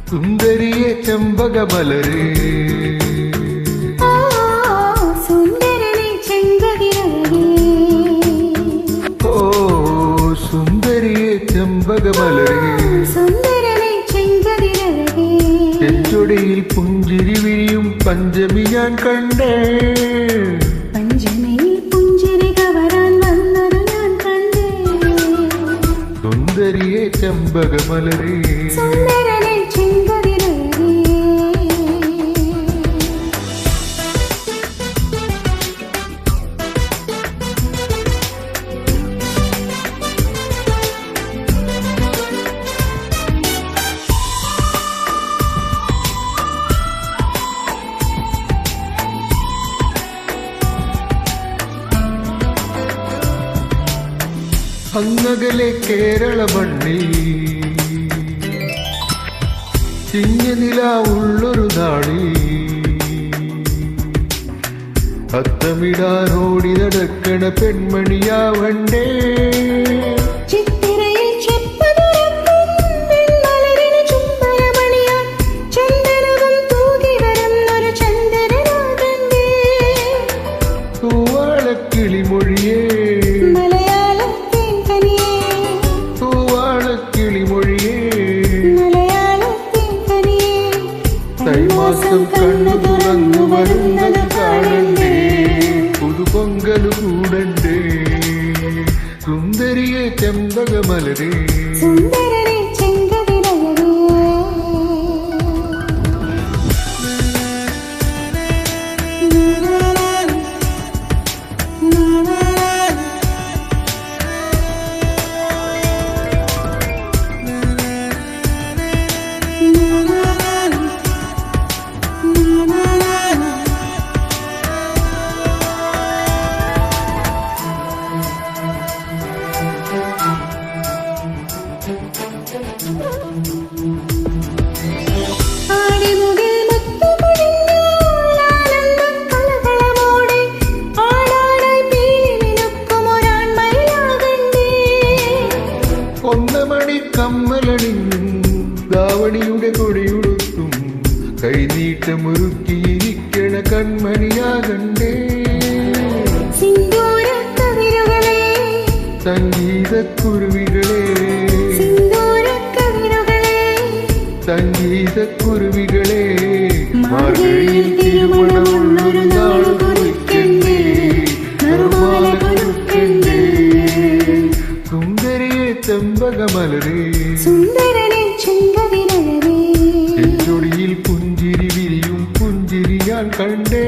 സുന്ദരിയെ ചെമ്പകമലരേ സുന്ദരനെ ചെങ്കതിരഴകേ ഓ സുന്ദരിയെ ചെമ്പകമലരേ സുന്ദരനെ ചെങ്കതിരഴകേ ചെഞ്ചൊടിയിൽ പുഞ്ചിരി വിരിയും പഞ്ചമി ഞാൻ കണ്ടേ പഞ്ചമിയിൽ പുഞ്ചിരി കവരാൻ വന്നത് ഞാൻ കണ്ടേ സുന്ദരിയെ ചെമ്പകമലരേ സുന്ദരനെ ചെങ്കതിരഴകേ അങ്ങകലെ കേരള മണ്ണിൽ ചിങ്ങനിലാവുള്ളൊരു നാളിൽ അത്തമിടാനോടി നടക്കണ പെൺമണിയാവണ്ടേ ചിത്തിരയിൽ ചെപ്പതുറക്കും വെൺമലരിന് ചുംബനമണിയാൻ ചന്ദനവും തൂകി വരുന്നൊരു ചന്ദനനാഥന്റെ തൂവാളക്കിളിമൊഴിയേ മലയാളത്തിൻ കനിയേ തൂവാളക്കിളിമൊഴിയേ മലയാളത്തിൻ കനിയേ തൈമാസം കണ്ണു തുറന്നു വരുന്നത് കാണണ്ടേ പുതുപൊങ്കലു കൂടണ്ടേ സുന്ദരിയെ ചെമ്പകമലരേ സുന്ദരനെ ചെങ്കതിരഴകേ ആടിമുകിൽ മുത്തുപൊഴിഞ്ഞാൽ ആനന്ദക്കലകളമോടെ ആടാടായി പീലി മിനുക്കും ഒരാൺമയിലാകണ്ടേ ഒന്നമണി കമ്മലണിഞ്ഞും ദാവണിയുടെ കൊടിയുടുത്തും കൈനീട്ടമൊരുക്കിയിരിക്കണ കൺമണിയാകണ്ടേ സിന്ദൂരക്കതിരുകളെ സംഗീതക്കുരുവികളെ സിന്ദൂരക്കതിരുകളെ സംഗീതക്കുരുവികളെ മാർഗഴിയിൽ തിരുമണമുള്ളൊരു നാളു കുറിക്കണ്ടേ നറുമാല കൊടുക്കണ്ടേ സുന്ദരിയെ ചെമ്പകമലരേ സുന്ദരനെ ചെങ്കതിരഴകേ ചെഞ്ചൊടിയിൽ പുഞ്ചിരി വിരിയും പുഞ്ചിരി ഞാൻ കണ്ടേ